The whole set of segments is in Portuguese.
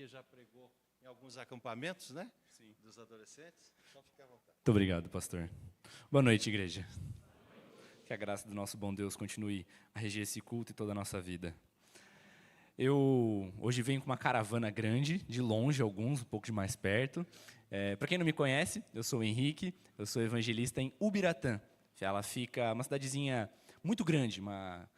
já pregou em alguns acampamentos, né? Sim. Dos adolescentes. Então, fique à vontade. Muito obrigado, pastor. Boa noite, igreja. Que a graça do nosso bom Deus continue a reger esse culto e toda a nossa vida. Eu hoje venho com uma caravana grande, de longe alguns, um pouco de mais perto. Para quem não me conhece, eu sou o Henrique, eu sou evangelista em Ubiratã. Ela fica uma cidadezinha muito grande, uma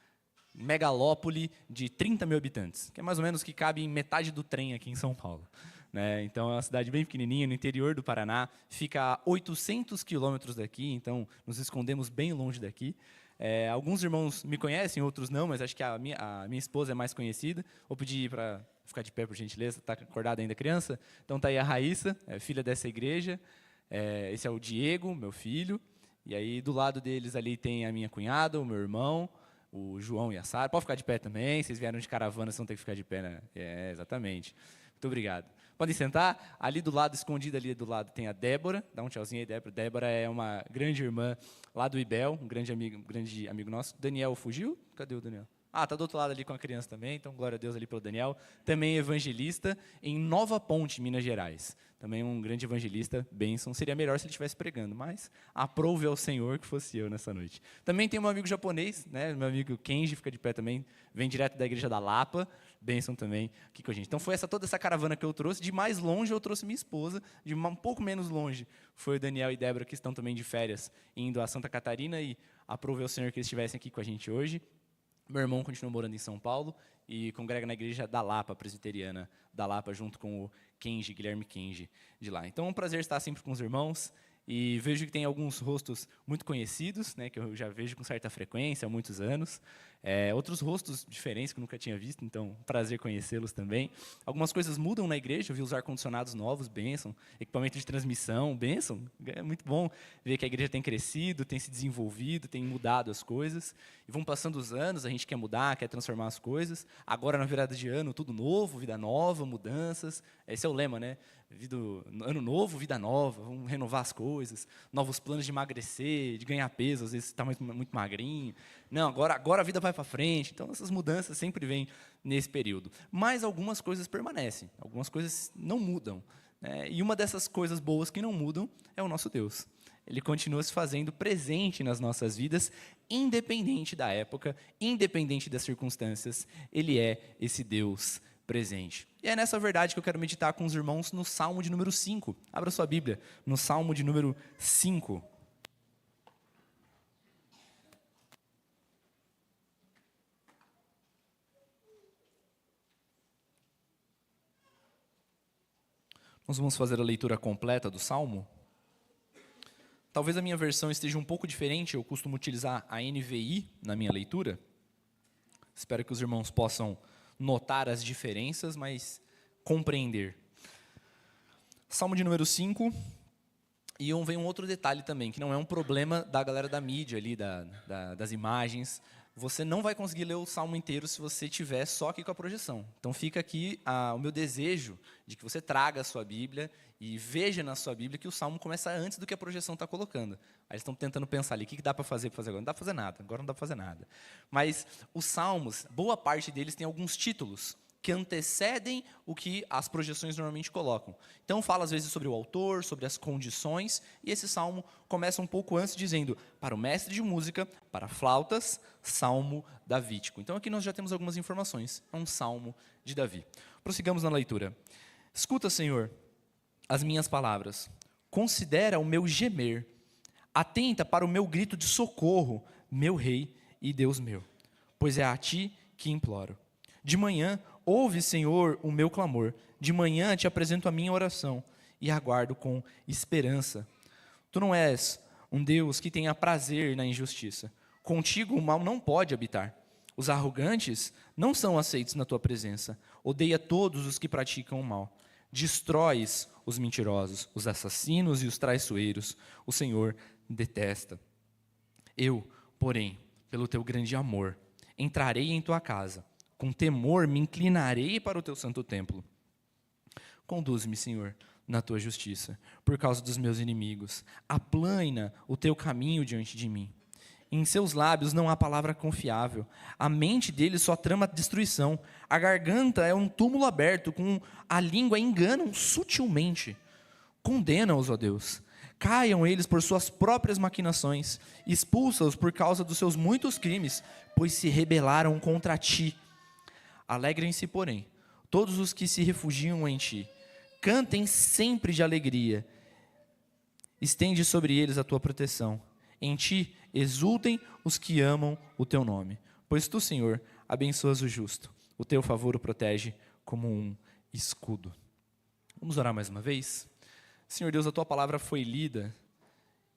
megalópole de 30 mil habitantes, que é mais ou menos o que cabe em metade do trem aqui em São Paulo. Né? Então, é uma cidade bem pequenininha, no interior do Paraná, fica a 800 quilômetros daqui, então nos escondemos bem longe daqui. Alguns irmãos me conhecem, outros não, mas acho que a minha esposa é mais conhecida. Vou pedir para ficar de pé, por gentileza, está acordada ainda criança? Então, está aí a Raíssa, filha dessa igreja. Esse é o Diego, meu filho. E aí, do lado deles ali tem a minha cunhada, o meu irmão, o João e a Sara. Pode ficar de pé também, vocês vieram de caravana, vocês vão ter que ficar de pé, né? Exatamente. Muito obrigado. Podem sentar. Ali do lado, escondida ali do lado, tem a Débora. Dá um tchauzinho aí, Débora. Débora é uma grande irmã lá do Ibel, um grande amigo nosso. Daniel fugiu? Cadê o Daniel? Ah, está do outro lado ali com a criança também, então glória a Deus ali pelo Daniel. Também evangelista em Nova Ponte, Minas Gerais. Também um grande evangelista, bênção. Seria melhor se ele estivesse pregando, mas aprove ao Senhor que fosse eu nessa noite. Também tem um amigo japonês, né? Meu amigo Kenji, fica de pé também, vem direto da igreja da Lapa, bênção também aqui com a gente. Então foi toda essa caravana que eu trouxe. De mais longe eu trouxe minha esposa, de um pouco menos longe foi o Daniel e Débora, que estão também de férias, indo a Santa Catarina, e aprove ao Senhor que eles estivessem aqui com a gente hoje. Meu irmão continua morando em São Paulo e congrega na igreja da Lapa, presbiteriana da Lapa, junto com o Kenji, Guilherme Kenji, de lá. Então é um prazer estar sempre com os irmãos e vejo que tem alguns rostos muito conhecidos, né, que eu já vejo com certa frequência há muitos anos. Outros rostos diferentes que eu nunca tinha visto, então prazer conhecê-los também. Algumas coisas mudam na igreja, eu vi os ar-condicionados novos, bênção, equipamento de transmissão, bênção. É muito bom ver que a igreja tem crescido, tem se desenvolvido, tem mudado as coisas. E vão passando os anos, a gente quer mudar, quer transformar as coisas. Agora, na virada de ano, tudo novo, vida nova, mudanças. Esse é o lema, né? Ano novo, vida nova, vamos renovar as coisas, novos planos de emagrecer, de ganhar peso, às vezes está muito magrinho. Não, agora a vida vai para frente. Então, essas mudanças sempre vêm nesse período. Mas algumas coisas permanecem, algumas coisas não mudam. Né? E uma dessas coisas boas que não mudam é o nosso Deus. Ele continua se fazendo presente nas nossas vidas, independente da época, independente das circunstâncias. Ele é esse Deus presente. E é nessa verdade que eu quero meditar com os irmãos no Salmo de número 5. Abra sua Bíblia, no Salmo de número 5. Nós vamos fazer a leitura completa do Salmo. Talvez a minha versão esteja um pouco diferente, eu costumo utilizar a NVI na minha leitura. Espero que os irmãos possam notar as diferenças, mas compreender. Salmo de número 5, e vem um outro detalhe também, que não é um problema da galera da mídia ali, das imagens. Você não vai conseguir ler o Salmo inteiro se você estiver só aqui com a projeção. Então fica aqui o meu desejo de que você traga a sua Bíblia e veja na sua Bíblia que o Salmo começa antes do que a projeção está colocando. Aí eles estão tentando pensar ali, o que dá para fazer agora? Não dá para fazer nada, agora não dá para fazer nada. Mas os Salmos, boa parte deles tem alguns títulos que antecedem o que as projeções normalmente colocam. Então fala às vezes sobre o autor, sobre as condições, e esse salmo começa um pouco antes dizendo, para o mestre de música, para flautas, salmo davídico. Então aqui nós já temos algumas informações, é um salmo de Davi. Prossigamos na leitura. Escuta, Senhor, as minhas palavras, considera o meu gemer, atenta para o meu grito de socorro, meu rei e Deus meu, pois é a ti que imploro. De manhã, ouve, Senhor, o meu clamor. De manhã te apresento a minha oração e aguardo com esperança. Tu não és um Deus que tenha prazer na injustiça. Contigo o mal não pode habitar. Os arrogantes não são aceitos na tua presença. Odeia todos os que praticam o mal. Destróis os mentirosos, os assassinos e os traiçoeiros. O Senhor detesta. Eu, porém, pelo teu grande amor, entrarei em tua casa. Com temor me inclinarei para o teu santo templo. Conduz-me, Senhor, na tua justiça, por causa dos meus inimigos. Aplana o teu caminho diante de mim. Em seus lábios não há palavra confiável. A mente dele só trama destruição. A garganta é um túmulo aberto, com a língua enganam sutilmente. Condena-os, ó Deus. Caiam eles por suas próprias maquinações. Expulsa-os por causa dos seus muitos crimes, pois se rebelaram contra ti. Alegrem-se, porém, todos os que se refugiam em ti. Cantem sempre de alegria. Estende sobre eles a tua proteção. Em ti exultem os que amam o teu nome. Pois tu, Senhor, abençoas o justo. O teu favor o protege como um escudo. Vamos orar mais uma vez? Senhor Deus, a tua palavra foi lida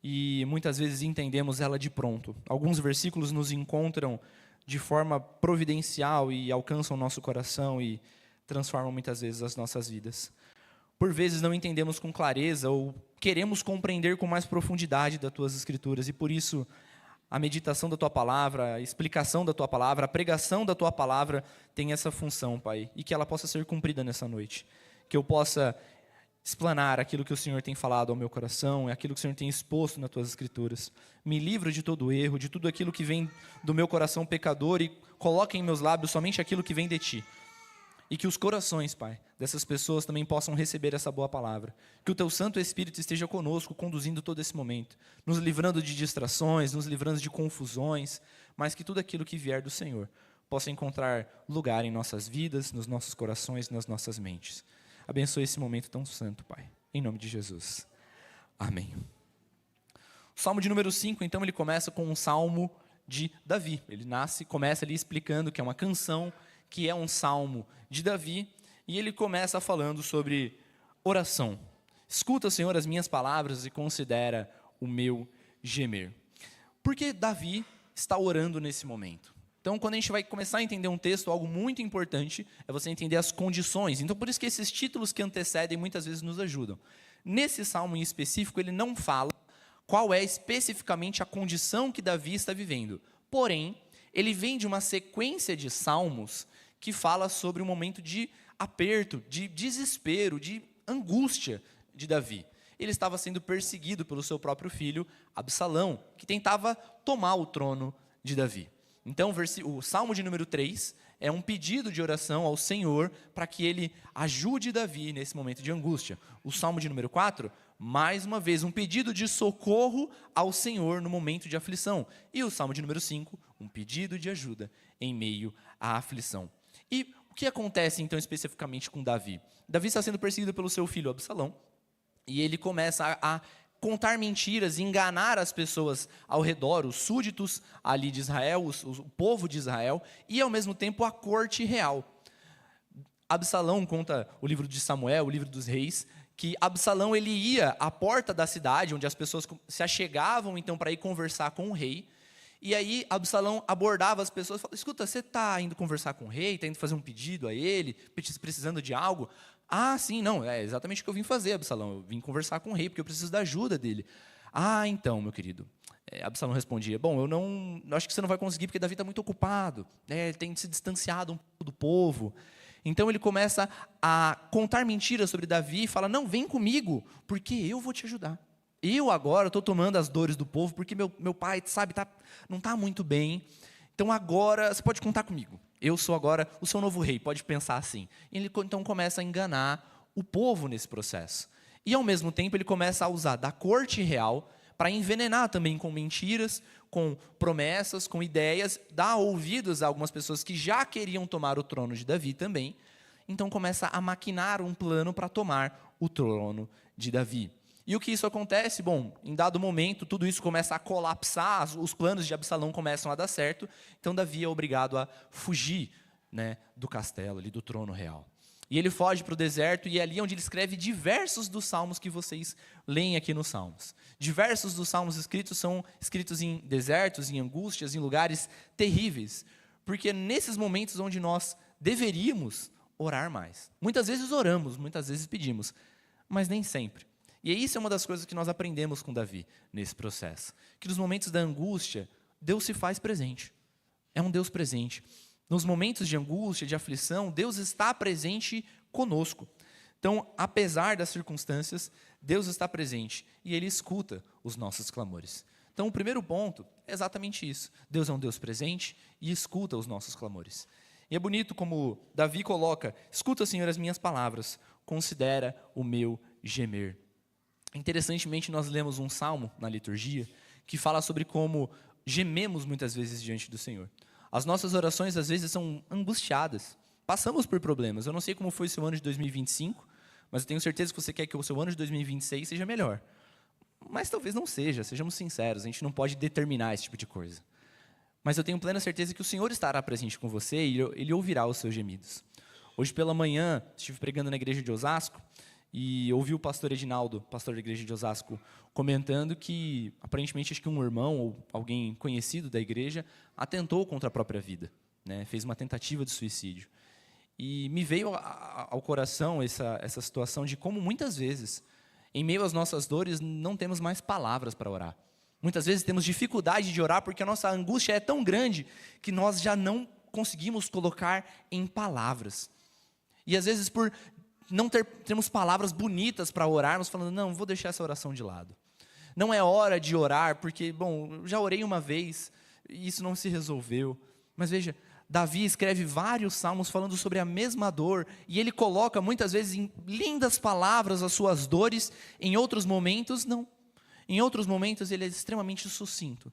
e muitas vezes entendemos ela de pronto. Alguns versículos nos encontram de forma providencial e alcançam o nosso coração e transformam muitas vezes as nossas vidas. Por vezes não entendemos com clareza ou queremos compreender com mais profundidade das tuas escrituras e por isso a meditação da tua palavra, a explicação da tua palavra, a pregação da tua palavra tem essa função, Pai, e que ela possa ser cumprida nessa noite. Que eu possa explanar aquilo que o Senhor tem falado ao meu coração, aquilo que o Senhor tem exposto nas tuas escrituras. Me livra de todo erro, de tudo aquilo que vem do meu coração pecador e coloque em meus lábios somente aquilo que vem de ti. E que os corações, Pai, dessas pessoas também possam receber essa boa palavra. Que o Teu Santo Espírito esteja conosco, conduzindo todo esse momento, nos livrando de distrações, nos livrando de confusões, mas que tudo aquilo que vier do Senhor possa encontrar lugar em nossas vidas, nos nossos corações, nas nossas mentes. Abençoe esse momento tão santo, Pai. Em nome de Jesus. Amém. O Salmo de número 5, então, ele começa com um salmo de Davi. Ele começa ali explicando que é uma canção, que é um salmo de Davi, e ele começa falando sobre oração. Escuta, Senhor, as minhas palavras e considera o meu gemer. Por que Davi está orando nesse momento? Então, quando a gente vai começar a entender um texto, algo muito importante é você entender as condições. Então, por isso que esses títulos que antecedem muitas vezes nos ajudam. Nesse salmo em específico, ele não fala qual é especificamente a condição que Davi está vivendo. Porém, ele vem de uma sequência de salmos que fala sobre um momento de aperto, de desespero, de angústia de Davi. Ele estava sendo perseguido pelo seu próprio filho, Absalão, que tentava tomar o trono de Davi. Então, o Salmo de número 3 é um pedido de oração ao Senhor para que ele ajude Davi nesse momento de angústia. O Salmo de número 4, mais uma vez, um pedido de socorro ao Senhor no momento de aflição. E o Salmo de número 5, um pedido de ajuda em meio à aflição. E o que acontece, então, especificamente com Davi? Davi está sendo perseguido pelo seu filho Absalão, e ele começa a contar mentiras, enganar as pessoas ao redor, os súditos ali de Israel, o povo de Israel, e ao mesmo tempo a corte real. Absalão conta o livro de Samuel, o livro dos reis, que Absalão ele ia à porta da cidade, onde as pessoas se achegavam então para ir conversar com o rei, e aí Absalão abordava as pessoas e falava, escuta, você está indo conversar com o rei, está indo fazer um pedido a ele, precisando de algo? Ah, sim, não, é exatamente o que eu vim fazer, Absalão, eu vim conversar com o rei, porque eu preciso da ajuda dele. Ah, então, meu querido. Absalão respondia, bom, eu acho que você não vai conseguir, porque Davi está muito ocupado, ele tem se distanciado um pouco do povo. Então ele começa a contar mentiras sobre Davi e fala, não, vem comigo, porque eu vou te ajudar. Eu agora estou tomando as dores do povo, porque meu pai, sabe, não está muito bem. Então agora, você pode contar comigo. Eu sou agora o seu novo rei, pode pensar assim. E ele então começa a enganar o povo nesse processo. E ao mesmo tempo ele começa a usar da corte real para envenenar também com mentiras, com promessas, com ideias, dar ouvidos a algumas pessoas que já queriam tomar o trono de Davi também. Então começa a maquinar um plano para tomar o trono de Davi. E o que isso acontece? Bom, em dado momento, tudo isso começa a colapsar, os planos de Absalão começam a dar certo, então Davi é obrigado a fugir, do castelo, ali, do trono real. E ele foge para o deserto, e é ali onde ele escreve diversos dos salmos que vocês leem aqui nos salmos. Diversos dos salmos escritos são escritos em desertos, em angústias, em lugares terríveis, porque nesses momentos onde nós deveríamos orar mais. Muitas vezes oramos, muitas vezes pedimos, mas nem sempre. E isso é uma das coisas que nós aprendemos com Davi nesse processo. Que nos momentos da angústia, Deus se faz presente. É um Deus presente. Nos momentos de angústia, de aflição, Deus está presente conosco. Então, apesar das circunstâncias, Deus está presente e Ele escuta os nossos clamores. Então, o primeiro ponto é exatamente isso. Deus é um Deus presente e escuta os nossos clamores. E é bonito como Davi coloca: escuta, Senhor, as minhas palavras, considera o meu gemer. Interessantemente, nós lemos um salmo na liturgia que fala sobre como gememos muitas vezes diante do Senhor. As nossas orações, às vezes, são angustiadas. Passamos por problemas. Eu não sei como foi o seu ano de 2025, mas eu tenho certeza que você quer que o seu ano de 2026 seja melhor. Mas talvez não seja, sejamos sinceros, a gente não pode determinar esse tipo de coisa. Mas eu tenho plena certeza que o Senhor estará presente com você e Ele ouvirá os seus gemidos. Hoje pela manhã, estive pregando na igreja de Osasco e ouvi o pastor Edinaldo, pastor da igreja de Osasco, comentando que, aparentemente, acho que um irmão ou alguém conhecido da igreja atentou contra a própria vida, né? Fez uma tentativa de suicídio. E me veio ao coração essa situação de como muitas vezes, em meio às nossas dores, não temos mais palavras para orar. Muitas vezes temos dificuldade de orar porque a nossa angústia é tão grande que nós já não conseguimos colocar em palavras. E às vezes por não termos palavras bonitas para orarmos, falando, não, vou deixar essa oração de lado. Não é hora de orar porque, bom, já orei uma vez e isso não se resolveu. Mas veja, Davi escreve vários salmos falando sobre a mesma dor, e ele coloca muitas vezes em lindas palavras as suas dores, em outros momentos não. Em outros momentos ele é extremamente sucinto.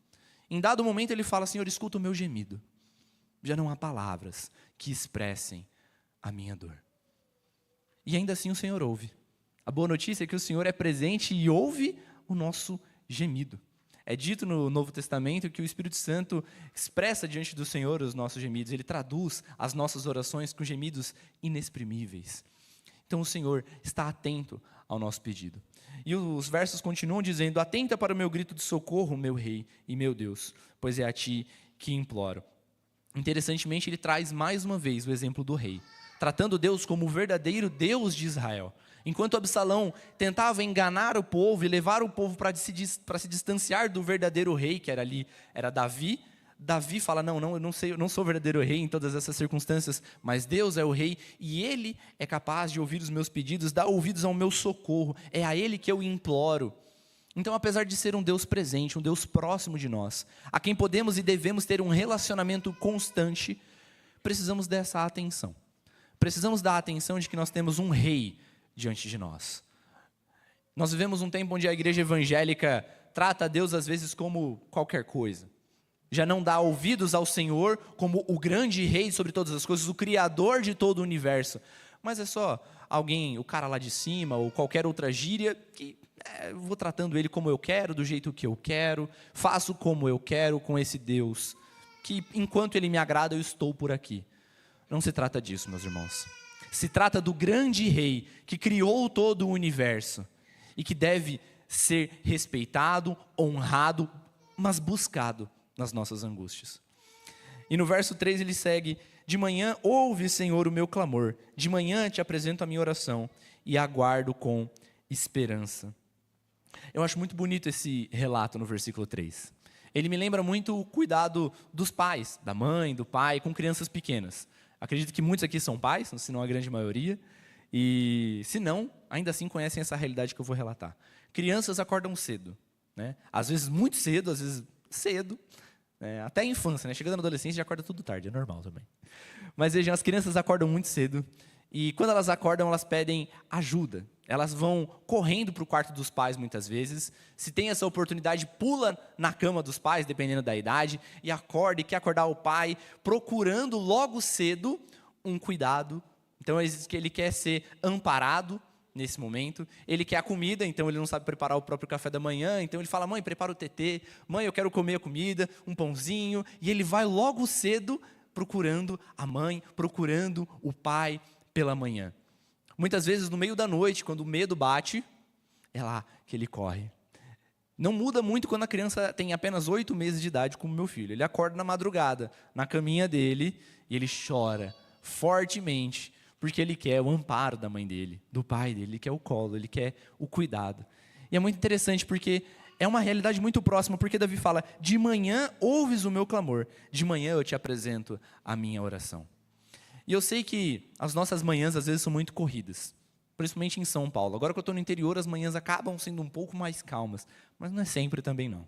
Em dado momento ele fala, Senhor, escuta o meu gemido. Já não há palavras que expressem a minha dor. E ainda assim o Senhor ouve. A boa notícia é que o Senhor é presente e ouve o nosso gemido. É dito no Novo Testamento que o Espírito Santo expressa diante do Senhor os nossos gemidos. Ele traduz as nossas orações com gemidos inexprimíveis. Então o Senhor está atento ao nosso pedido. E os versos continuam dizendo, atenta para o meu grito de socorro, meu Rei e meu Deus, pois é a Ti que imploro. Interessantemente, ele traz mais uma vez o exemplo do rei, tratando Deus como o verdadeiro Deus de Israel. Enquanto Absalão tentava enganar o povo e levar o povo para se distanciar do verdadeiro rei, que era Davi, Davi fala, não, eu não sou o verdadeiro rei em todas essas circunstâncias, mas Deus é o rei e Ele é capaz de ouvir os meus pedidos, dar ouvidos ao meu socorro, é a Ele que eu imploro. Então, apesar de ser um Deus presente, um Deus próximo de nós, a quem podemos e devemos ter um relacionamento constante, precisamos dessa atenção. Precisamos da atenção de que nós temos um rei diante de nós. Nós vivemos um tempo onde a igreja evangélica trata a Deus às vezes como qualquer coisa. Já não dá ouvidos ao Senhor como o grande rei sobre todas as coisas, o criador de todo o universo. Mas é só alguém, o cara lá de cima ou qualquer outra gíria que vou tratando ele como eu quero, do jeito que eu quero, faço como eu quero com esse Deus, que enquanto ele me agrada eu estou por aqui. Não se trata disso, meus irmãos. Se trata do grande rei que criou todo o universo e que deve ser respeitado, honrado, mas buscado nas nossas angústias. E no verso 3 ele segue, de manhã ouve, Senhor, o meu clamor, de manhã te apresento a minha oração e aguardo com esperança. Eu acho muito bonito esse relato no versículo 3. Ele me lembra muito o cuidado dos pais, da mãe, do pai, com crianças pequenas. Acredito que muitos aqui são pais, se não a grande maioria, e se não, ainda assim conhecem essa realidade que eu vou relatar. Crianças acordam cedo, né? Às vezes muito cedo, às vezes cedo, até a infância, né? Chegando na adolescência já acorda tudo tarde, é normal também. Mas vejam, as crianças acordam muito cedo, e quando elas acordam, elas pedem ajuda. Elas vão correndo para o quarto dos pais muitas vezes. Se tem essa oportunidade, pula na cama dos pais, dependendo da idade, e acorda e quer acordar o pai, procurando logo cedo um cuidado. Então ele quer ser amparado nesse momento. Ele quer a comida, então ele não sabe preparar o próprio café da manhã. Então ele fala, mãe, prepara o tetê. Mãe, eu quero comer a comida, um pãozinho. E ele vai logo cedo procurando a mãe, procurando o pai pela manhã. Muitas vezes, no meio da noite, quando o medo bate, é lá que ele corre. Não muda muito quando a criança tem apenas 8 meses de idade, como meu filho. Ele acorda na madrugada, na caminha dele, e ele chora fortemente, porque ele quer o amparo da mãe dele, do pai dele, ele quer o colo, ele quer o cuidado. E é muito interessante, porque é uma realidade muito próxima, porque Davi fala, de manhã ouves o meu clamor, de manhã eu te apresento a minha oração. E eu sei que as nossas manhãs às vezes são muito corridas, principalmente em São Paulo. Agora que eu estou no interior, as manhãs acabam sendo um pouco mais calmas, mas não é sempre também não.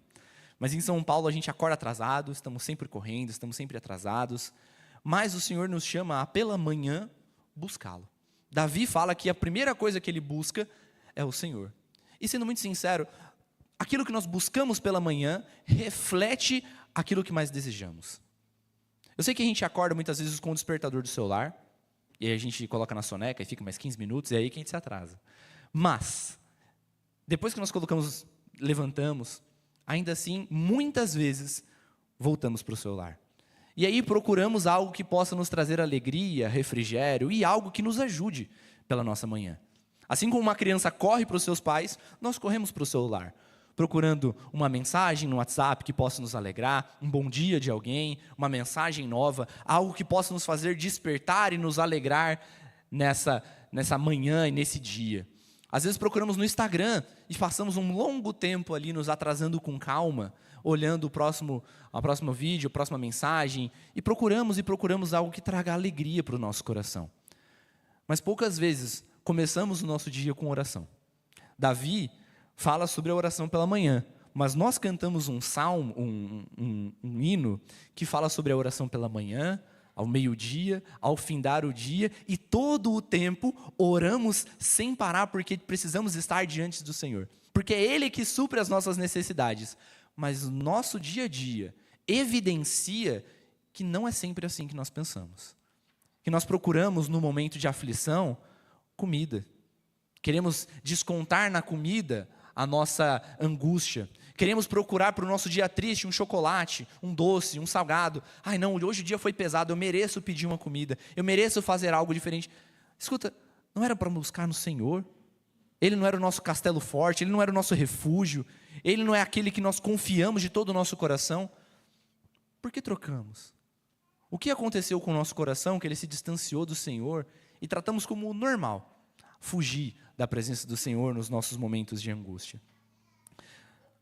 Mas em São Paulo a gente acorda atrasado, estamos sempre correndo, estamos sempre atrasados. Mas o Senhor nos chama a, pela manhã, buscá-lo. Davi fala que a primeira coisa que ele busca é o Senhor. E sendo muito sincero, aquilo que nós buscamos pela manhã reflete aquilo que mais desejamos. Eu sei que a gente acorda muitas vezes com o despertador do celular, e aí a gente coloca na soneca e fica mais 15 minutos, e é aí que a gente se atrasa. Mas, depois que nós levantamos, ainda assim, muitas vezes, voltamos para o celular. E aí procuramos algo que possa nos trazer alegria, refrigério e algo que nos ajude pela nossa manhã. Assim como uma criança corre para os seus pais, nós corremos para o celular, procurando uma mensagem no WhatsApp que possa nos alegrar, um bom dia de alguém, uma mensagem nova, algo que possa nos fazer despertar e nos alegrar nessa manhã e nesse dia. Às vezes procuramos no Instagram e passamos um longo tempo ali nos atrasando com calma, olhando o próximo vídeo, a próxima mensagem, e procuramos algo que traga alegria para o nosso coração. Mas poucas vezes começamos o nosso dia com oração. Davi fala sobre a oração pela manhã, mas nós cantamos um salmo, um hino, que fala sobre a oração pela manhã, ao meio-dia, ao findar o dia, e todo o tempo oramos sem parar, porque precisamos estar diante do Senhor. Porque é Ele que supre as nossas necessidades. Mas o nosso dia a dia evidencia que não é sempre assim que nós pensamos. Que nós procuramos, no momento de aflição, comida. Queremos descontar na comida a nossa angústia. Queremos procurar para o nosso dia triste um chocolate, um doce, um salgado. Ai não, hoje o dia foi pesado, eu mereço pedir uma comida, eu mereço fazer algo diferente. Escuta, não era para buscar no Senhor? Ele não era o nosso castelo forte, Ele não era o nosso refúgio, Ele não é aquele que nós confiamos de todo o nosso coração? Por que trocamos? O que aconteceu com o nosso coração que ele se distanciou do Senhor e tratamos como normal fugir da presença do Senhor nos nossos momentos de angústia?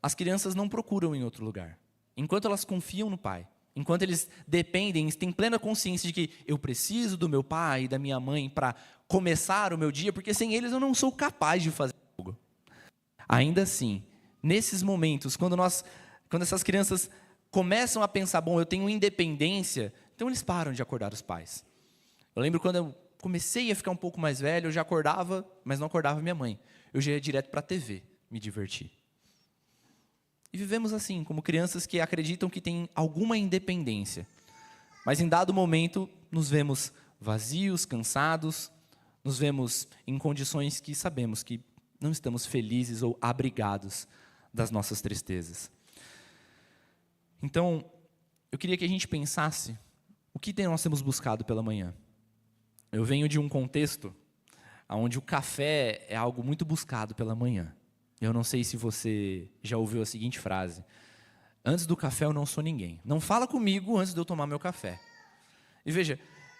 As crianças não procuram em outro lugar. Enquanto elas confiam no Pai, enquanto eles dependem, têm plena consciência de que eu preciso do meu pai e da minha mãe para começar o meu dia, porque sem eles eu não sou capaz de fazer algo. Ainda assim, nesses momentos, quando essas crianças começam a pensar, bom, eu tenho independência, então eles param de acordar os pais. Eu lembro quando eu comecei a ficar um pouco mais velho, eu já acordava, mas não acordava minha mãe. Eu já ia direto para a TV, me divertir. E vivemos assim, como crianças que acreditam que têm alguma independência. Mas em dado momento, nos vemos vazios, cansados, nos vemos em condições que sabemos que não estamos felizes ou abrigados das nossas tristezas. Então, eu queria que a gente pensasse o que nós temos buscado pela manhã. Eu venho de um contexto onde o café é algo muito buscado pela manhã. Eu não sei se você já ouviu a seguinte frase: antes do café eu não sou ninguém. Não fala comigo antes de eu tomar meu café. E veja,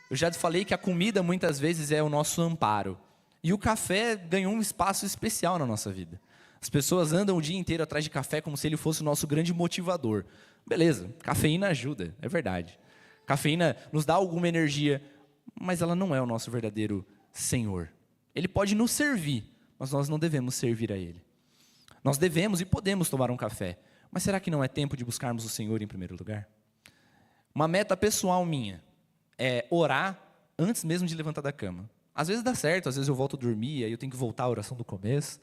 eu já falei que a comida muitas vezes é o nosso amparo. E o café ganhou um espaço especial na nossa vida. As pessoas andam o dia inteiro atrás de café como se ele fosse o nosso grande motivador. Beleza, cafeína ajuda, é verdade. Cafeína nos dá alguma energia, mas ela não é o nosso verdadeiro Senhor. Ele pode nos servir, mas nós não devemos servir a Ele. Nós devemos e podemos tomar um café, mas será que não é tempo de buscarmos o Senhor em primeiro lugar? Uma meta pessoal minha é orar antes mesmo de levantar da cama. Às vezes dá certo, às vezes eu volto a dormir, aí eu tenho que voltar à oração do começo,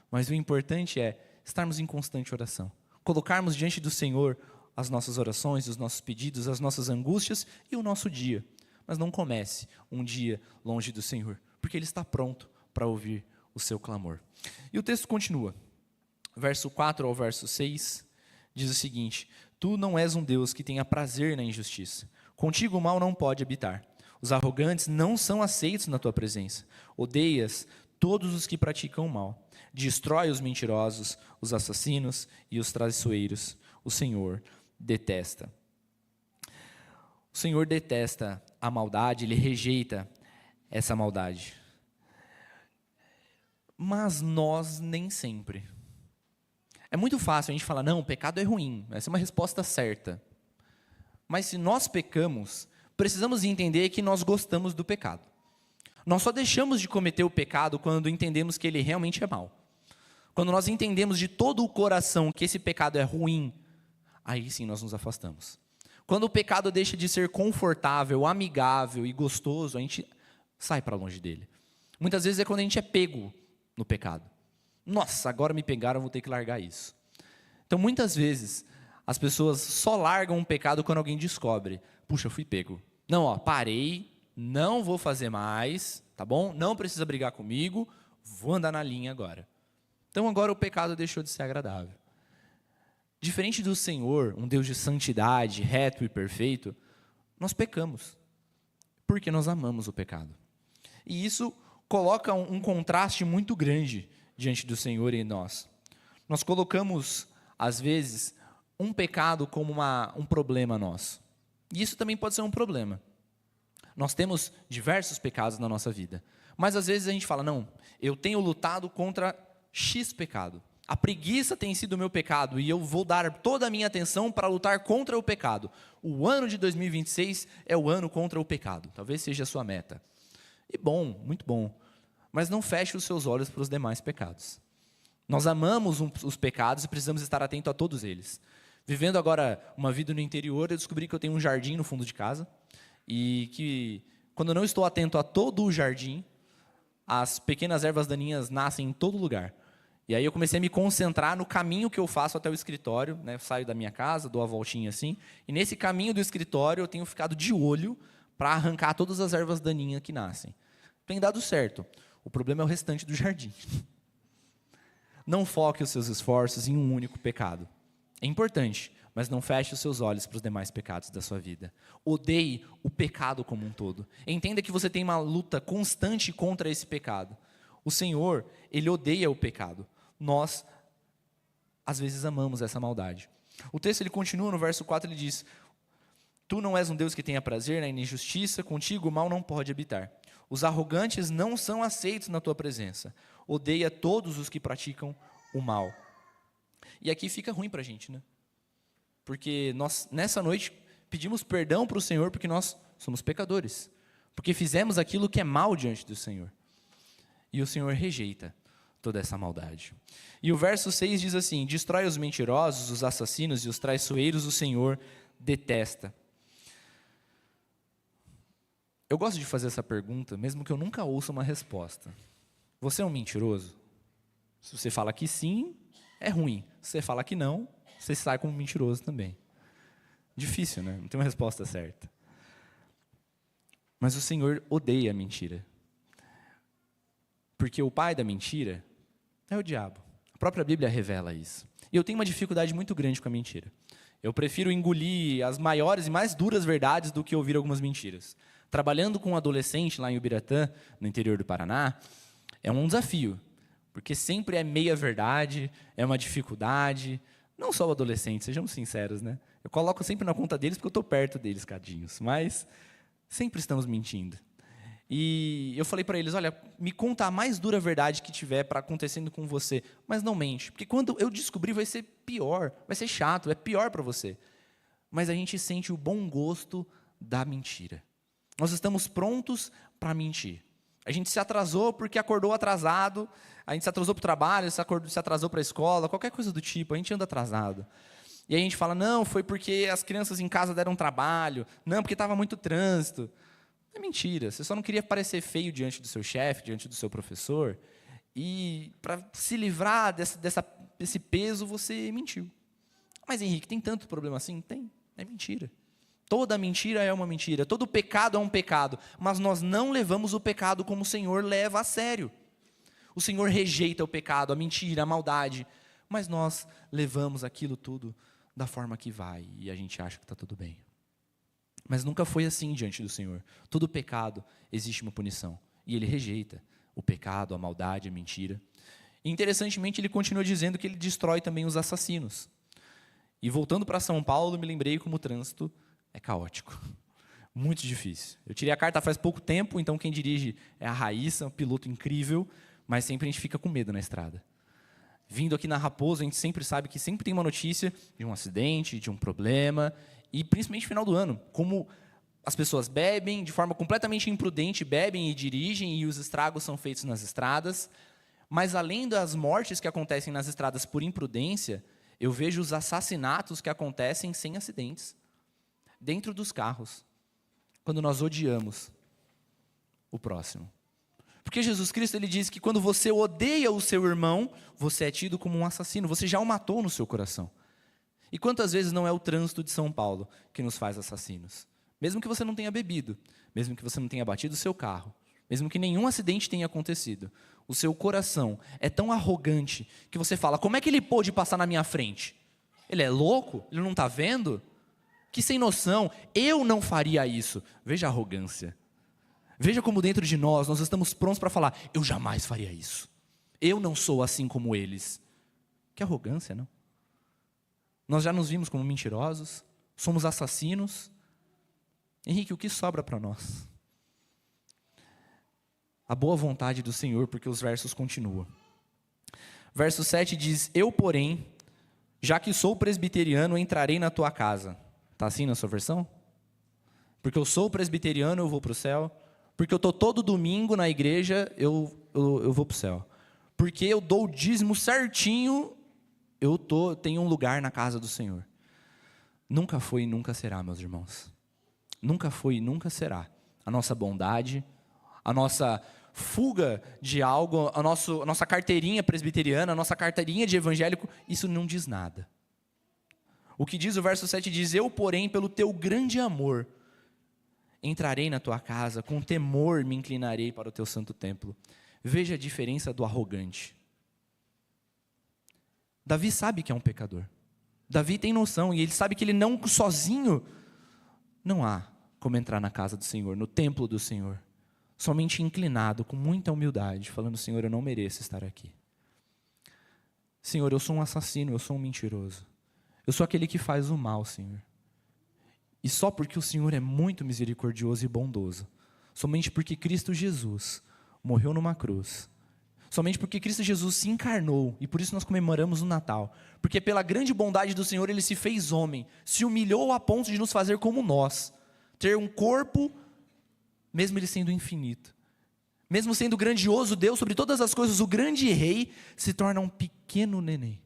mas o importante é estarmos em constante oração. Colocarmos diante do Senhor as nossas orações, os nossos pedidos, as nossas angústias e o nosso dia. Mas não comece um dia longe do Senhor, porque Ele está pronto para ouvir o seu clamor. E o texto continua. Verso 4 ao verso 6 diz o seguinte: Tu não és um Deus que tenha prazer na injustiça. Contigo o mal não pode habitar. Os arrogantes não são aceitos na tua presença. Odeias todos os que praticam o mal. Destrói os mentirosos, os assassinos e os traiçoeiros. O Senhor detesta. O Senhor detesta a maldade, Ele rejeita essa maldade. Mas nós nem sempre. É muito fácil a gente falar, não, o pecado é ruim, essa é uma resposta certa. Mas se nós pecamos, precisamos entender que nós gostamos do pecado. Nós só deixamos de cometer o pecado quando entendemos que ele realmente é mau. Quando nós entendemos de todo o coração que esse pecado é ruim, aí sim nós nos afastamos. Quando o pecado deixa de ser confortável, amigável e gostoso, a gente sai para longe dele. Muitas vezes é quando a gente é pego no pecado. Nossa, agora me pegaram, vou ter que largar isso. Então, muitas vezes, as pessoas só largam um pecado quando alguém descobre. Puxa, eu fui pego. Não, parei, não vou fazer mais, tá bom? Não precisa brigar comigo, vou andar na linha agora. Então, agora o pecado deixou de ser agradável. Diferente do Senhor, um Deus de santidade, reto e perfeito, nós pecamos, porque nós amamos o pecado. E isso coloca um contraste muito grande diante do Senhor e nós. Nós colocamos, às vezes, um pecado como um problema nosso. E isso também pode ser um problema. Nós temos diversos pecados na nossa vida, mas às vezes a gente fala, não, eu tenho lutado contra X pecado. A preguiça tem sido o meu pecado e eu vou dar toda a minha atenção para lutar contra o pecado. O ano de 2026 é o ano contra o pecado. Talvez seja a sua meta. E bom, muito bom. Mas não feche os seus olhos para os demais pecados. Nós amamos os pecados e precisamos estar atentos a todos eles. Vivendo agora uma vida no interior, eu descobri que eu tenho um jardim no fundo de casa e que, quando eu não estou atento a todo o jardim, as pequenas ervas daninhas nascem em todo lugar. E aí eu comecei a me concentrar no caminho que eu faço até o escritório, né? Eu saio da minha casa, dou a voltinha assim, e nesse caminho do escritório eu tenho ficado de olho para arrancar todas as ervas daninhas que nascem. Tem dado certo. O problema é o restante do jardim. Não foque os seus esforços em um único pecado. É importante, mas não feche os seus olhos para os demais pecados da sua vida. Odeie o pecado como um todo. Entenda que você tem uma luta constante contra esse pecado. O Senhor, Ele odeia o pecado. Nós, às vezes, amamos essa maldade. O texto ele continua no verso 4, ele diz: Tu não és um Deus que tenha prazer na injustiça, contigo o mal não pode habitar. Os arrogantes não são aceitos na tua presença. Odeia todos os que praticam o mal. E aqui fica ruim para a gente, né? Porque nós, nessa noite, pedimos perdão para o Senhor porque nós somos pecadores. Porque fizemos aquilo que é mal diante do Senhor. E o Senhor rejeita toda essa maldade. E o verso 6 diz assim: Destrói os mentirosos, os assassinos e os traiçoeiros, o Senhor detesta. Eu gosto de fazer essa pergunta, mesmo que eu nunca ouça uma resposta. Você é um mentiroso? Se você fala que sim, é ruim. Se você fala que não, você sai como mentiroso também. Difícil, né? Não tem uma resposta certa. Mas o Senhor odeia a mentira. Porque o pai da mentira é o diabo. A própria Bíblia revela isso. E eu tenho uma dificuldade muito grande com a mentira. Eu prefiro engolir as maiores e mais duras verdades do que ouvir algumas mentiras. Trabalhando com um adolescente lá em Ubiratã, no interior do Paraná, é um desafio. Porque sempre é meia verdade, é uma dificuldade. Não só o adolescente, sejamos sinceros, né? Eu coloco sempre na conta deles porque eu estou perto deles, cadinhos. Mas sempre estamos mentindo. E eu falei para eles, olha, me conta a mais dura verdade que tiver para acontecendo com você, mas não mente, porque quando eu descobrir vai ser pior, vai ser chato, é pior para você. Mas a gente sente o bom gosto da mentira. Nós estamos prontos para mentir. A gente se atrasou porque acordou atrasado, a gente se atrasou para o trabalho, se atrasou para a escola, qualquer coisa do tipo, a gente anda atrasado. E aí a gente fala, não, foi porque as crianças em casa deram trabalho, não, porque estava muito trânsito. É mentira, você só não queria parecer feio diante do seu chefe, diante do seu professor, e para se livrar desse peso, você mentiu. Mas, Henrique, tem tanto problema assim? Tem, é mentira. Toda mentira é uma mentira, todo pecado é um pecado, mas nós não levamos o pecado como o Senhor leva a sério. O Senhor rejeita o pecado, a mentira, a maldade, mas nós levamos aquilo tudo da forma que vai, e a gente acha que está tudo bem. Mas nunca foi assim diante do Senhor. Todo pecado existe uma punição. E Ele rejeita o pecado, a maldade, a mentira. E, interessantemente, Ele continua dizendo que Ele destrói também os assassinos. E voltando para São Paulo, me lembrei como o trânsito é caótico. Muito difícil. Eu tirei a carta faz pouco tempo, então quem dirige é a Raíssa, um piloto incrível, mas sempre a gente fica com medo na estrada. Vindo aqui na Raposo, a gente sempre sabe que sempre tem uma notícia de um acidente, de um problema, e principalmente no final do ano, como as pessoas bebem de forma completamente imprudente, bebem e dirigem, e os estragos são feitos nas estradas. Mas além das mortes que acontecem nas estradas por imprudência, Eu vejo os assassinatos que acontecem sem acidentes, dentro dos carros, quando nós odiamos o próximo. Porque Jesus Cristo, ele diz que quando você odeia o seu irmão, você é tido como um assassino, você já o matou no seu coração. E quantas vezes não é o trânsito de São Paulo que nos faz assassinos? Mesmo que você não tenha bebido, mesmo que você não tenha batido o seu carro, mesmo que nenhum acidente tenha acontecido, o seu coração é tão arrogante que você fala, como é que ele pôde passar na minha frente? Ele é louco? Ele não está vendo? Que sem noção, eu não faria isso. Veja a arrogância. Veja como dentro de nós estamos prontos para falar, eu jamais faria isso. Eu não sou assim como eles. Que arrogância, não? Nós já nos vimos como mentirosos, somos assassinos. Henrique, o que sobra para nós? A boa vontade do Senhor, porque os versos continuam. Verso 7 diz, eu, porém, já que sou presbiteriano, entrarei na tua casa. Está assim na sua versão? Porque eu sou presbiteriano, eu vou para o céu. Porque eu estou todo domingo na igreja, eu vou para o céu. Porque eu dou o dízimo certinho, tenho um lugar na casa do Senhor. Nunca foi e nunca será, meus irmãos. Nunca foi e nunca será. A nossa bondade, a nossa fuga de algo, a nossa carteirinha presbiteriana, a nossa carteirinha de evangélico, isso não diz nada. O que diz o verso 7 diz, eu, porém, pelo teu grande amor, entrarei na tua casa, com temor me inclinarei para o teu santo templo. Veja a diferença do arrogante. Davi sabe que é um pecador. Davi tem noção, e ele sabe que ele não sozinho, não há como entrar na casa do Senhor, no templo do Senhor. Somente inclinado, com muita humildade, falando, Senhor, eu não mereço estar aqui. Senhor, eu sou um assassino, eu sou um mentiroso. Eu sou aquele que faz o mal, Senhor. E só porque o Senhor é muito misericordioso e bondoso, somente porque Cristo Jesus morreu numa cruz, somente porque Cristo Jesus se encarnou, e por isso nós comemoramos o Natal, porque pela grande bondade do Senhor, Ele se fez homem, se humilhou a ponto de nos fazer como nós, ter um corpo, mesmo Ele sendo infinito, mesmo sendo grandioso Deus sobre todas as coisas, o grande rei se torna um pequeno neném,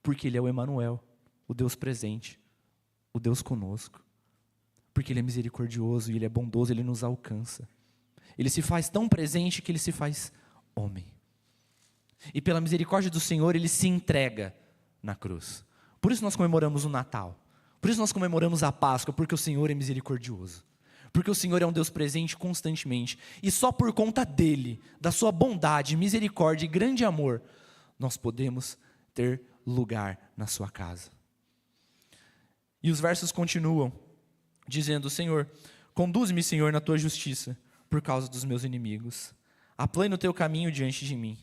porque Ele é o Emanuel, o Deus presente, o Deus conosco. Porque Ele é misericordioso e Ele é bondoso, Ele nos alcança. Ele se faz tão presente que Ele se faz homem. E pela misericórdia do Senhor, Ele se entrega na cruz. Por isso nós comemoramos o Natal. Por isso nós comemoramos a Páscoa, porque o Senhor é misericordioso. Porque o Senhor é um Deus presente constantemente. E só por conta dEle, da sua bondade, misericórdia e grande amor, nós podemos ter lugar na sua casa. E os versos continuam, dizendo, Senhor, conduz-me, Senhor, na tua justiça, por causa dos meus inimigos. Aplane o teu caminho diante de mim.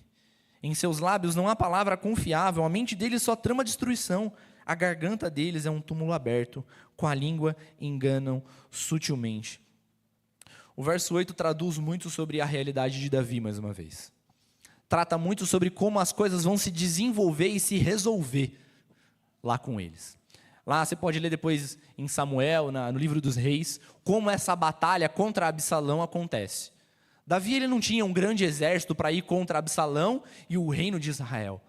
Em seus lábios não há palavra confiável, a mente deles só trama destruição. A garganta deles é um túmulo aberto, com a língua enganam sutilmente. O verso 8 traduz muito sobre a realidade de Davi, mais uma vez. Trata muito sobre como as coisas vão se desenvolver e se resolver lá com eles. Lá você pode ler depois em Samuel, no livro dos reis, como essa batalha contra Absalão acontece. Davi ele não tinha um grande exército para ir contra Absalão e o reino de Israel.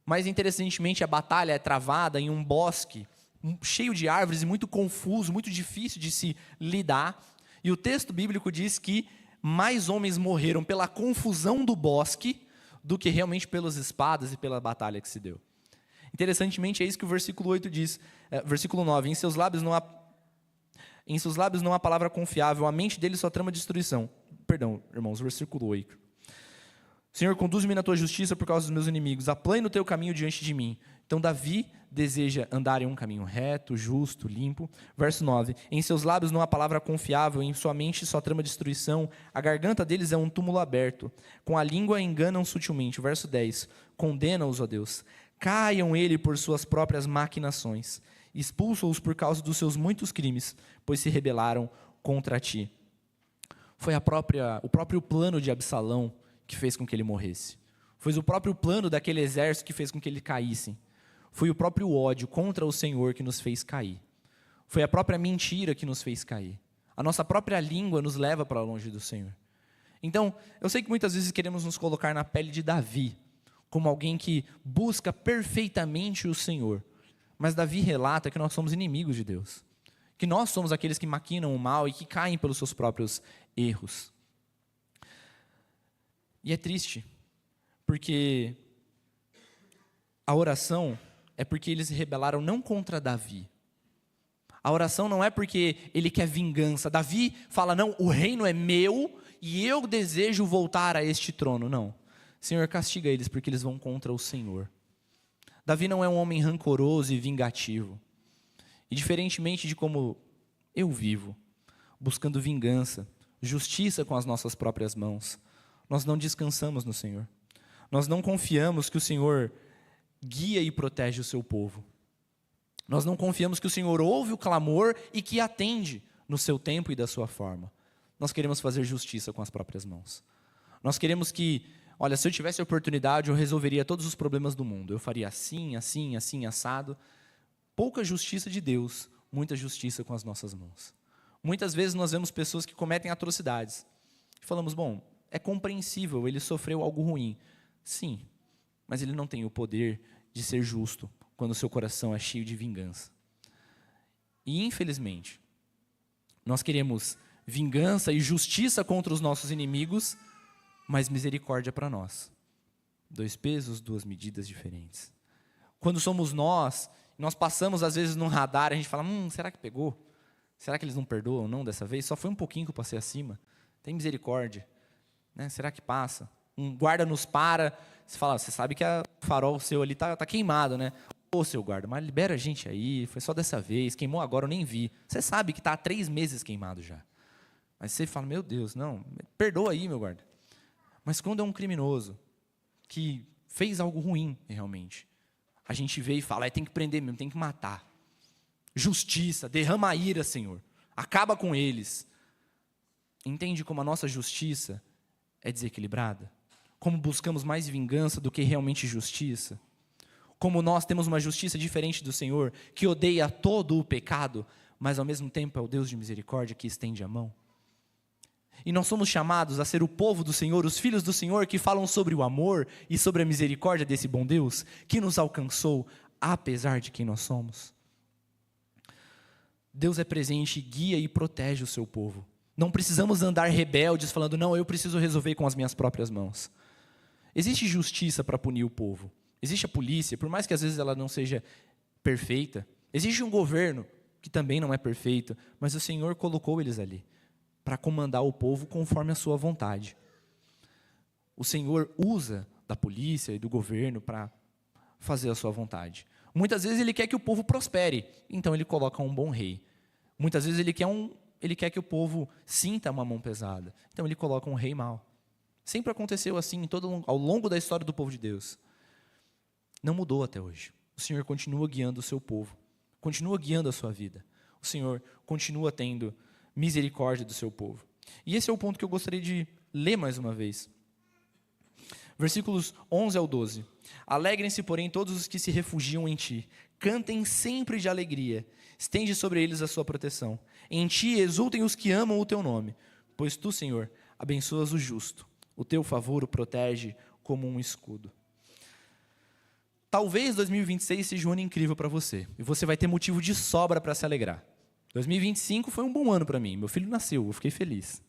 Mas interessantemente a batalha é travada em um bosque cheio de árvores e muito confuso, muito difícil de se lidar. E o texto bíblico diz que mais homens morreram pela confusão do bosque do que realmente pelas espadas e pela batalha que se deu. Interessantemente, é isso que o versículo 8 diz, versículo 9, em seus lábios não há palavra confiável, a mente dele só trama destruição. Perdão, irmãos, versículo 8. Senhor, conduz-me na tua justiça por causa dos meus inimigos, aplane o teu caminho diante de mim. Então Davi deseja andar em um caminho reto, justo, limpo. Verso 9, em seus lábios não há palavra confiável, em sua mente só trama destruição, a garganta deles é um túmulo aberto, com a língua enganam sutilmente. Verso 10, condena-os, ó Deus, caiam ele por suas próprias maquinações, expulsa-os por causa dos seus muitos crimes, pois se rebelaram contra ti. Foi o próprio plano de Absalão que fez com que ele morresse. Foi o próprio plano daquele exército que fez com que ele caísse. Foi o próprio ódio contra o Senhor que nos fez cair. Foi a própria mentira que nos fez cair. A nossa própria língua nos leva para longe do Senhor. Então, eu sei que muitas vezes queremos nos colocar na pele de Davi, como alguém que busca perfeitamente o Senhor. Mas Davi relata que nós somos inimigos de Deus, que nós somos aqueles que maquinam o mal e que caem pelos seus próprios erros. E é triste, porque a oração é porque eles se rebelaram não contra Davi. A oração não é porque ele quer vingança. Davi fala, não, o reino é meu e eu desejo voltar a este trono. Não. Senhor, castiga eles porque eles vão contra o Senhor. Davi não é um homem rancoroso e vingativo. E diferentemente de como eu vivo, buscando vingança, justiça com as nossas próprias mãos, nós não descansamos no Senhor. Nós não confiamos que o Senhor guia e protege o seu povo. Nós não confiamos que o Senhor ouve o clamor e que atende no seu tempo e da sua forma. Nós queremos fazer justiça com as próprias mãos. Nós queremos que, olha, se eu tivesse a oportunidade, eu resolveria todos os problemas do mundo. Eu faria assim, assim, assim, assado. Pouca justiça de Deus, muita justiça com as nossas mãos. Muitas vezes nós vemos pessoas que cometem atrocidades. E falamos, bom, é compreensível, ele sofreu algo ruim. Sim, mas ele não tem o poder de ser justo quando o seu coração é cheio de vingança. E, infelizmente, nós queremos vingança e justiça contra os nossos inimigos, mas misericórdia para nós. 2 pesos, 2 medidas diferentes. Quando somos nós passamos às vezes num radar, a gente fala, será que pegou? Será que eles não perdoam não dessa vez? Só foi um pouquinho que eu passei acima. Tem misericórdia. Né? Será que passa? Um guarda nos para, você fala, você sabe que o farol seu ali tá queimado, né? Ô, seu guarda, mas libera a gente aí, foi só dessa vez, queimou agora, eu nem vi. Você sabe que está há 3 meses queimado já. Mas você fala, meu Deus, não, perdoa aí, meu guarda. Mas quando é um criminoso que fez algo ruim, realmente, a gente vê e fala, tem que prender mesmo, tem que matar. Justiça, derrama a ira, Senhor. Acaba com eles. Entende como a nossa justiça é desequilibrada? Como buscamos mais vingança do que realmente justiça? Como nós temos uma justiça diferente do Senhor, que odeia todo o pecado, mas ao mesmo tempo é o Deus de misericórdia que estende a mão? E nós somos chamados a ser o povo do Senhor, os filhos do Senhor, que falam sobre o amor e sobre a misericórdia desse bom Deus, que nos alcançou, apesar de quem nós somos. Deus é presente, guia e protege o seu povo. Não precisamos andar rebeldes, falando, não, eu preciso resolver com as minhas próprias mãos. Existe justiça para punir o povo. Existe a polícia, por mais que às vezes ela não seja perfeita. Existe um governo, que também não é perfeito, mas o Senhor colocou eles ali, para comandar o povo conforme a sua vontade. O Senhor usa da polícia e do governo para fazer a sua vontade. Muitas vezes Ele quer que o povo prospere, então Ele coloca um bom rei. Muitas vezes Ele quer que o povo sinta uma mão pesada, então Ele coloca um rei mau. Sempre aconteceu assim ao longo da história do povo de Deus. Não mudou até hoje. O Senhor continua guiando o seu povo, continua guiando a sua vida. O Senhor continua tendo misericórdia do seu povo. E esse é o ponto que eu gostaria de ler mais uma vez. Versículos 11 ao 12. Alegrem-se, porém, todos os que se refugiam em ti. Cantem sempre de alegria. Estende sobre eles a sua proteção. Em ti exultem os que amam o teu nome. Pois tu, Senhor, abençoas o justo. O teu favor o protege como um escudo. Talvez 2026 seja um ano incrível para você. E você vai ter motivo de sobra para se alegrar. 2025 foi um bom ano para mim. Meu filho nasceu, eu fiquei feliz.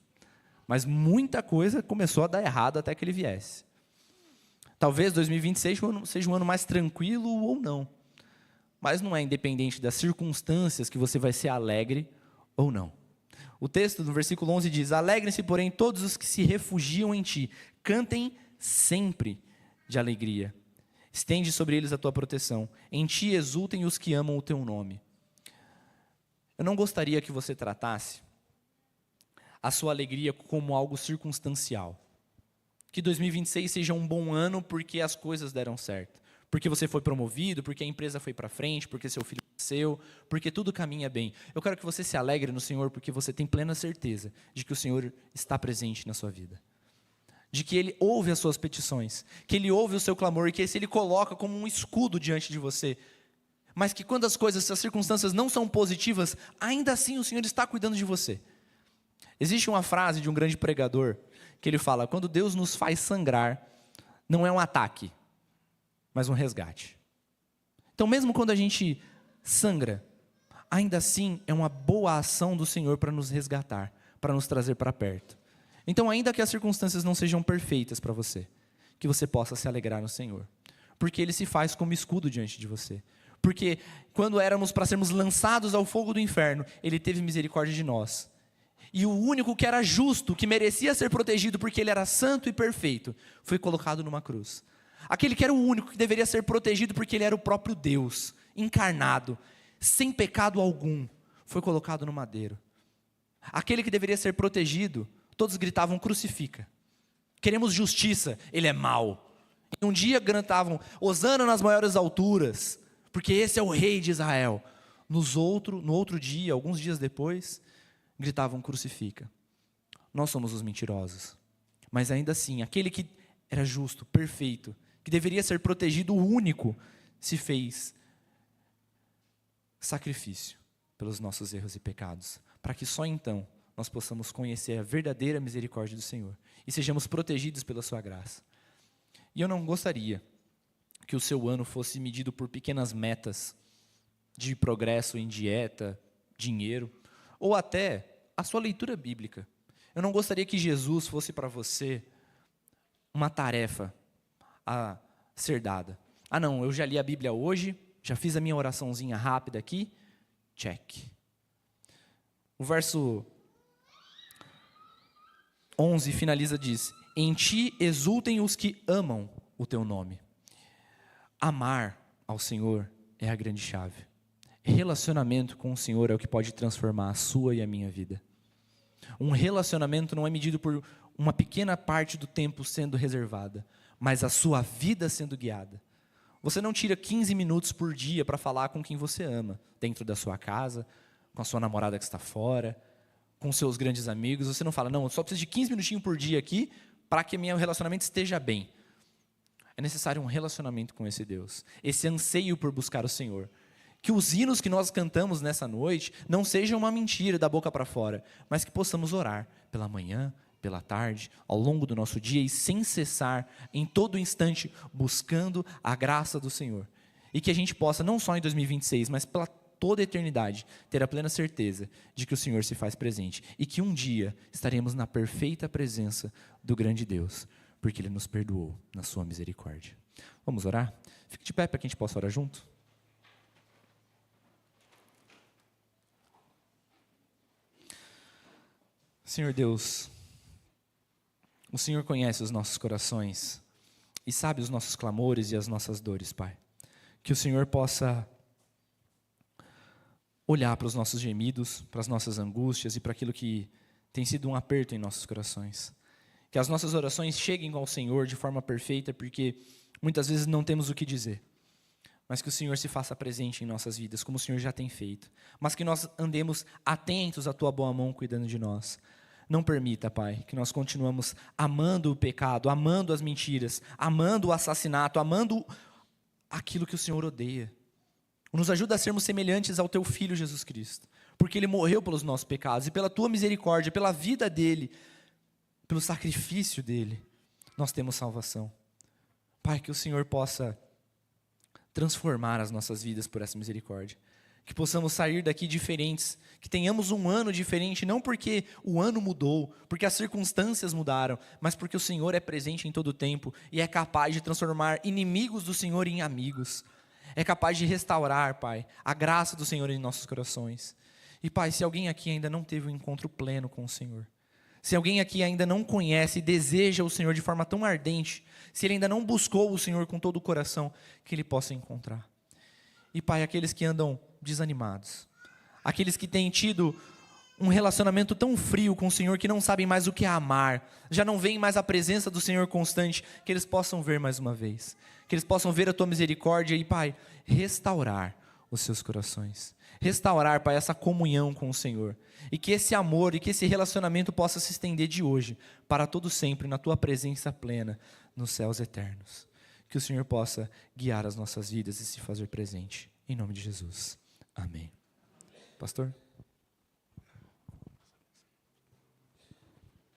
Mas muita coisa começou a dar errado até que ele viesse. Talvez 2026 seja um ano mais tranquilo ou não. Mas não é independente das circunstâncias que você vai ser alegre ou não. O texto do versículo 11 diz, alegrem-se, porém, todos os que se refugiam em ti. Cantem sempre de alegria. Estende sobre eles a tua proteção. Em ti exultem os que amam o teu nome. Eu não gostaria que você tratasse a sua alegria como algo circunstancial. Que 2026 seja um bom ano porque as coisas deram certo. Porque você foi promovido, porque a empresa foi para frente, porque seu filho nasceu, porque tudo caminha bem. Eu quero que você se alegre no Senhor porque você tem plena certeza de que o Senhor está presente na sua vida. De que Ele ouve as suas petições, que Ele ouve o seu clamor e que esse Ele coloca como um escudo diante de você. Mas que quando as circunstâncias não são positivas, ainda assim o Senhor está cuidando de você. Existe uma frase de um grande pregador que ele fala, quando Deus nos faz sangrar, não é um ataque, mas um resgate. Então, mesmo quando a gente sangra, ainda assim é uma boa ação do Senhor para nos resgatar, para nos trazer para perto. Então, ainda que as circunstâncias não sejam perfeitas para você, que você possa se alegrar no Senhor, porque Ele se faz como escudo diante de você. Porque quando éramos para sermos lançados ao fogo do inferno, Ele teve misericórdia de nós. E o único que era justo, que merecia ser protegido porque Ele era santo e perfeito, foi colocado numa cruz. Aquele que era o único que deveria ser protegido porque Ele era o próprio Deus, encarnado, sem pecado algum, foi colocado no madeiro. Aquele que deveria ser protegido, todos gritavam: crucifica. Queremos justiça, Ele é mau. E um dia gritavam: hosana nas maiores alturas, porque esse é o rei de Israel. No outro dia, alguns dias depois, gritavam: crucifica. Nós somos os mentirosos. Mas ainda assim, aquele que era justo, perfeito, que deveria ser protegido, o único, se fez sacrifício pelos nossos erros e pecados, para que só então nós possamos conhecer a verdadeira misericórdia do Senhor e sejamos protegidos pela sua graça. E eu não gostaria que o seu ano fosse medido por pequenas metas de progresso em dieta, dinheiro, ou até a sua leitura bíblica. Eu não gostaria que Jesus fosse para você uma tarefa a ser dada. Ah não, eu já li a Bíblia hoje, já fiz a minha oraçãozinha rápida aqui, check. O verso 11 finaliza, diz: em ti exultem os que amam o teu nome. Amar ao Senhor é a grande chave. Relacionamento com o Senhor é o que pode transformar a sua e a minha vida. Um relacionamento não é medido por uma pequena parte do tempo sendo reservada, mas a sua vida sendo guiada. Você não tira 15 minutos por dia para falar com quem você ama, dentro da sua casa, com a sua namorada que está fora, com seus grandes amigos. Você não fala: não, eu só preciso de 15 minutinhos por dia aqui para que meu relacionamento esteja bem. É necessário um relacionamento com esse Deus, esse anseio por buscar o Senhor. Que os hinos que nós cantamos nessa noite não sejam uma mentira da boca para fora, mas que possamos orar pela manhã, pela tarde, ao longo do nosso dia e sem cessar, em todo instante, buscando a graça do Senhor. E que a gente possa, não só em 2026, mas pela toda a eternidade, ter a plena certeza de que o Senhor se faz presente e que um dia estaremos na perfeita presença do grande Deus, porque Ele nos perdoou na sua misericórdia. Vamos orar? Fique de pé para que a gente possa orar junto. Senhor Deus, o Senhor conhece os nossos corações e sabe os nossos clamores e as nossas dores, Pai. Que o Senhor possa olhar para os nossos gemidos, para as nossas angústias e para aquilo que tem sido um aperto em nossos corações. Que as nossas orações cheguem ao Senhor de forma perfeita, porque muitas vezes não temos o que dizer. Mas que o Senhor se faça presente em nossas vidas, como o Senhor já tem feito. Mas que nós andemos atentos à Tua boa mão cuidando de nós. Não permita, Pai, que nós continuamos amando o pecado, amando as mentiras, amando o assassinato, amando aquilo que o Senhor odeia. Nos ajuda a sermos semelhantes ao Teu Filho Jesus Cristo, porque Ele morreu pelos nossos pecados e pela Tua misericórdia, pela vida dEle, pelo sacrifício dEle, nós temos salvação. Pai, que o Senhor possa transformar as nossas vidas por essa misericórdia. Que possamos sair daqui diferentes, que tenhamos um ano diferente, não porque o ano mudou, porque as circunstâncias mudaram, mas porque o Senhor é presente em todo o tempo e é capaz de transformar inimigos do Senhor em amigos. É capaz de restaurar, Pai, a graça do Senhor em nossos corações. E, Pai, se alguém aqui ainda não teve um encontro pleno com o Senhor, se alguém aqui ainda não conhece e deseja o Senhor de forma tão ardente, se ele ainda não buscou o Senhor com todo o coração, que ele possa encontrar. E, Pai, aqueles que andam desanimados, aqueles que têm tido um relacionamento tão frio com o Senhor que não sabem mais o que é amar, já não veem mais a presença do Senhor constante, que eles possam ver mais uma vez, que eles possam ver a Tua misericórdia e, Pai, restaurar os seus corações, restaurar, Pai, essa comunhão com o Senhor, e que esse amor e que esse relacionamento possa se estender de hoje para todo sempre na Tua presença plena nos céus eternos. Que o Senhor possa guiar as nossas vidas e se fazer presente. Em nome de Jesus. Amém. Pastor?